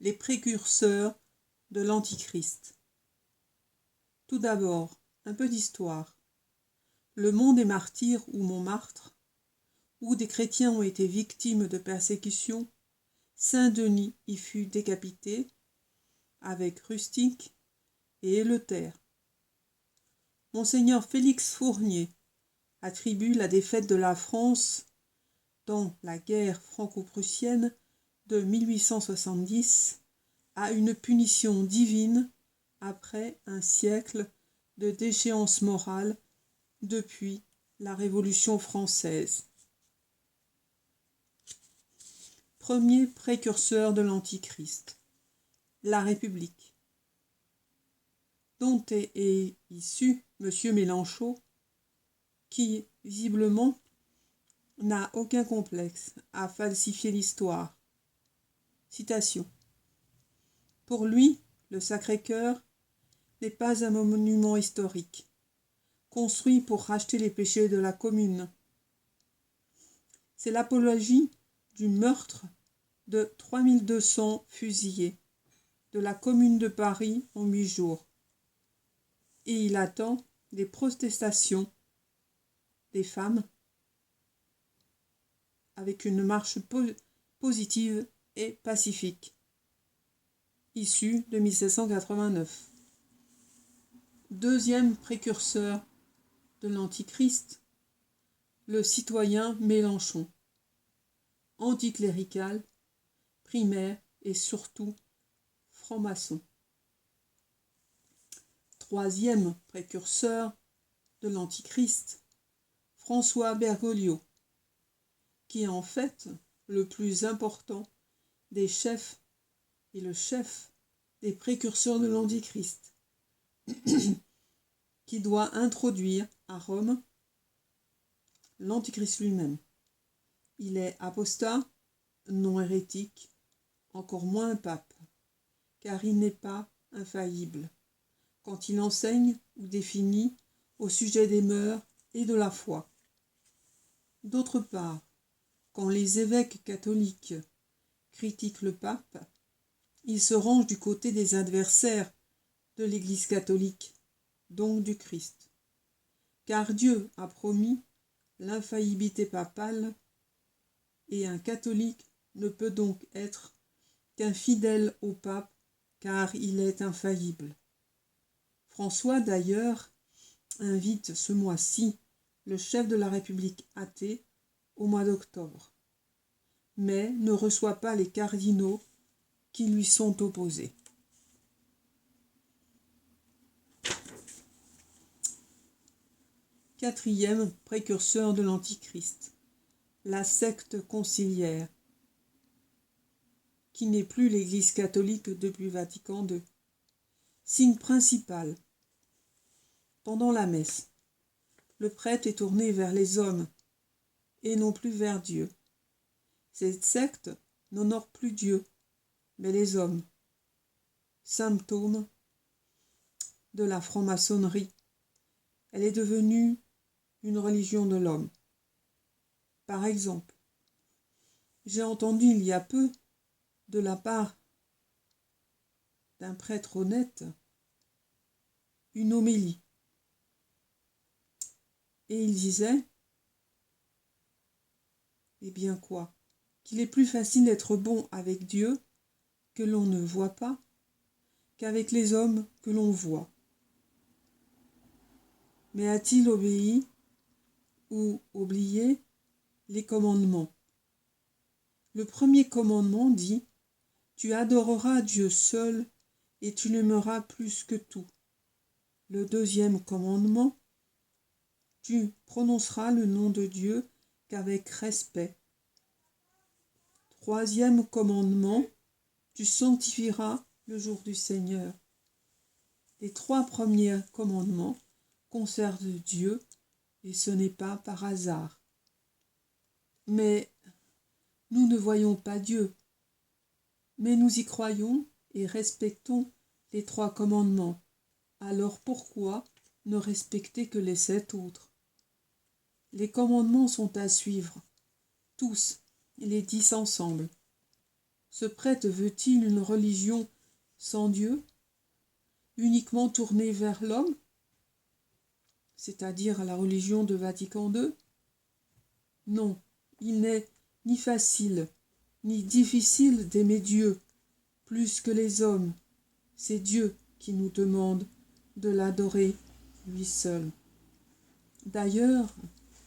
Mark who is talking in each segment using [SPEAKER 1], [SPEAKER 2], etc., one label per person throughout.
[SPEAKER 1] les précurseurs de l'Antichrist. Tout d'abord, un peu d'histoire. Le Mont des Martyrs ou Montmartre, où des chrétiens ont été victimes de persécutions, Saint-Denis y fut décapité, avec Rustique et Eleuther. Monseigneur Félix Fournier attribue la défaite de la France dans la guerre franco-prussienne de 1870 à une punition divine après un siècle de déchéance morale depuis la Révolution française. Premier précurseur de l'Antichrist, la République, dont est issu M. Mélenchon, qui, visiblement, n'a aucun complexe à falsifier l'histoire. Citation. Pour lui, le Sacré-Cœur n'est pas un monument historique, construit pour racheter les péchés de la commune. C'est l'apologie du meurtre de 3200 fusillés de la commune de Paris en 8 jours. Et il attend des protestations des femmes avec une marche positive et pacifique, issue de 1789. Deuxième précurseur de l'Antichrist, le citoyen Mélenchon, anticlérical, primaire et surtout franc-maçon. Troisième précurseur de l'Antichrist, François Bergoglio, qui est en fait le plus important des chefs et le chef des précurseurs de l'Antichrist, qui doit introduire à Rome l'Antichrist lui-même. Il est apostat, non hérétique, encore moins pape, car il n'est pas infaillible quand il enseigne ou définit au sujet des mœurs et de la foi. D'autre part, quand les évêques catholiques critiquent le pape, ils se rangent du côté des adversaires de l'Église catholique, donc du Christ. Car Dieu a promis l'infaillibilité papale et un catholique ne peut donc être qu'un fidèle au pape car il est infaillible. François d'ailleurs invite ce mois-ci le chef de la République athée au mois d'octobre, mais ne reçoit pas les cardinaux qui lui sont opposés. Quatrième précurseur de l'Antichrist, la secte conciliaire, qui n'est plus l'Église catholique depuis Vatican II. Signe principal. Pendant la messe, le prêtre est tourné vers les hommes et non plus vers Dieu. Cette secte n'honore plus Dieu, mais les hommes. Symptôme de la franc-maçonnerie. Elle est devenue une religion de l'homme. Par exemple, j'ai entendu il y a peu, de la part d'un prêtre honnête, une homélie. Et il disait, eh bien quoi, qu'il est plus facile d'être bon avec Dieu, que l'on ne voit pas, qu'avec les hommes que l'on voit. Mais a-t-il obéi ou oublié les commandements? Le premier commandement dit « Tu adoreras Dieu seul et tu l'aimeras plus que tout ». Le deuxième commandement « Tu prononceras le nom de Dieu qu'avec respect ». Troisième commandement « Tu sanctifieras le jour du Seigneur ». Les trois premiers commandements concernent Dieu et ce n'est pas par hasard. Mais nous ne voyons pas Dieu, mais nous y croyons et respectons les trois commandements. Alors pourquoi ne respecter que les 7 autres? Les commandements sont à suivre, tous, les 10 ensemble. Ce prêtre veut-il une religion sans Dieu, uniquement tournée vers l'homme, c'est-à-dire la religion de Vatican II? Non, il n'est ni facile, ni difficile d'aimer Dieu plus que les hommes. C'est Dieu qui nous demande de l'adorer, lui seul. D'ailleurs,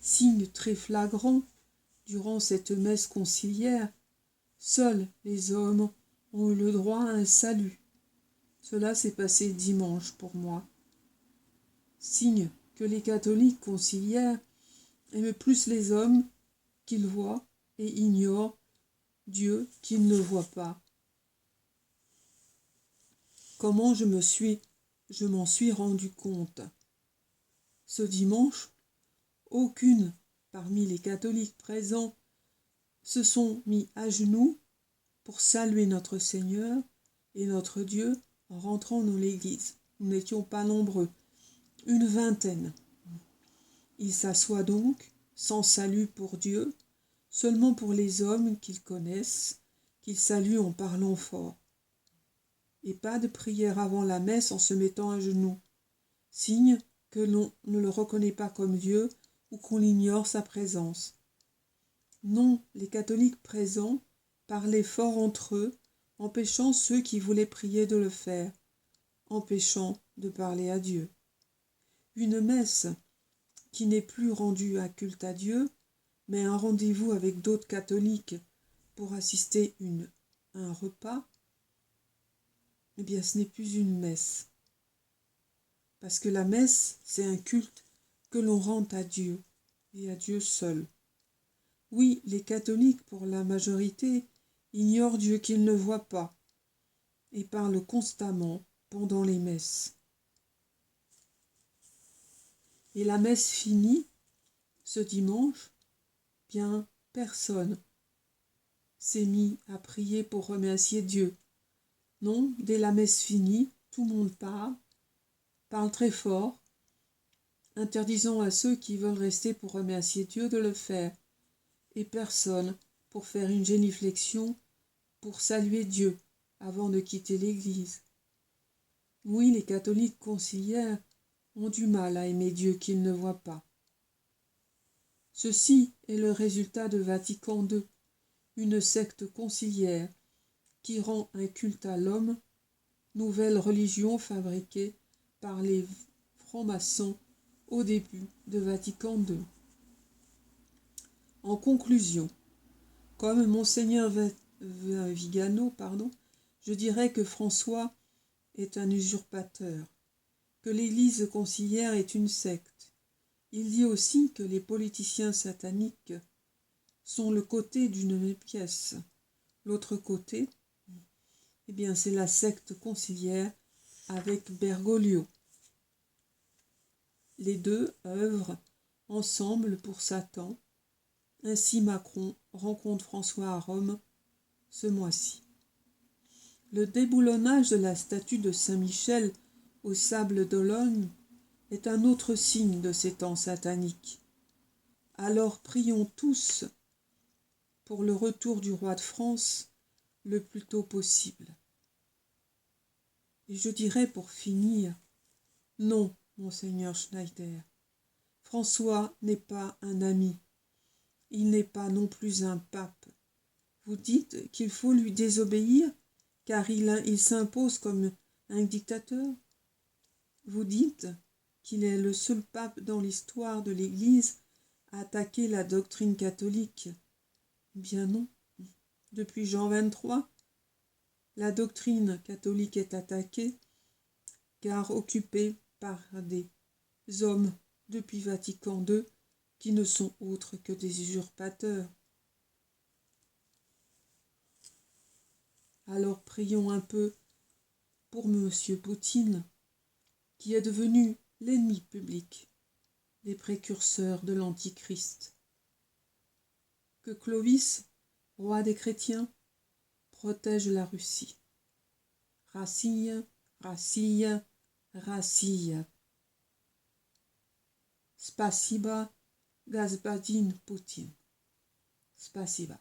[SPEAKER 1] signe très flagrant, durant cette messe conciliaire, seuls les hommes ont eu le droit à un salut. Cela s'est passé dimanche pour moi. Signe que les catholiques conciliaires aiment plus les hommes qu'ils voient et ignorent Dieu qu'ils ne voient pas. Comment je m'en suis rendu compte? Ce dimanche, aucune parmi les catholiques présents se sont mis à genoux pour saluer notre Seigneur et notre Dieu en rentrant dans l'église. Nous n'étions pas nombreux, une vingtaine. Ils s'assoient donc, sans salut pour Dieu, seulement pour les hommes qu'ils connaissent, qu'ils saluent en parlant fort. Et pas de prière avant la messe en se mettant à genoux, signe que l'on ne le reconnaît pas comme Dieu ou qu'on ignore sa présence. Non, les catholiques présents parlaient fort entre eux, empêchant ceux qui voulaient prier de le faire, empêchant de parler à Dieu. Une messe qui n'est plus rendue à culte à Dieu, mais un rendez-vous avec d'autres catholiques pour assister à un repas, eh bien ce n'est plus une messe. Parce que la messe, c'est un culte que l'on rend à Dieu, et à Dieu seul. Oui, les catholiques, pour la majorité, ignorent Dieu qu'ils ne voient pas, et parlent constamment pendant les messes. Et la messe finie, ce dimanche, bien personne s'est mis à prier pour remercier Dieu. Non, dès la messe finie, tout le monde parle très fort, interdisant à ceux qui veulent rester pour remercier Dieu de le faire, et personne pour faire une génuflexion pour saluer Dieu avant de quitter l'Église. Oui, les catholiques conciliaires ont du mal à aimer Dieu qu'ils ne voient pas. Ceci est le résultat de Vatican II, une secte conciliaire qui rend un culte à l'homme, nouvelle religion fabriquée par les francs-maçons au début de Vatican II. En conclusion, comme Monseigneur Vigano, je dirais que François est un usurpateur, que l'Église conciliaire est une secte. Il dit aussi que les politiciens sataniques sont le côté d'une même pièce. L'autre côté, eh bien, c'est la secte conciliaire avec Bergoglio. Les deux œuvrent ensemble pour Satan. Ainsi Macron rencontre François à Rome ce mois-ci. Le déboulonnage de la statue de Saint-Michel aux Sables d'Olonne est un autre signe de ces temps sataniques. Alors prions tous pour le retour du roi de France le plus tôt possible. Et je dirais pour finir, non, monseigneur Schneider, François n'est pas un ami, il n'est pas non plus un pape. Vous dites qu'il faut lui désobéir car il s'impose comme un dictateur. Vous dites qu'il est le seul pape dans l'histoire de l'Église à attaquer la doctrine catholique. Bien non. Depuis Jean XXIII, la doctrine catholique est attaquée car occupée par des hommes depuis Vatican II qui ne sont autres que des usurpateurs. Alors prions un peu pour M. Poutine, qui est devenu l'ennemi public, les précurseurs de l'Antichrist. Que Clovis, roi des chrétiens, protège la Russie. Россия, Россия, Россия. Спасибо, господин Путин. Спасибо.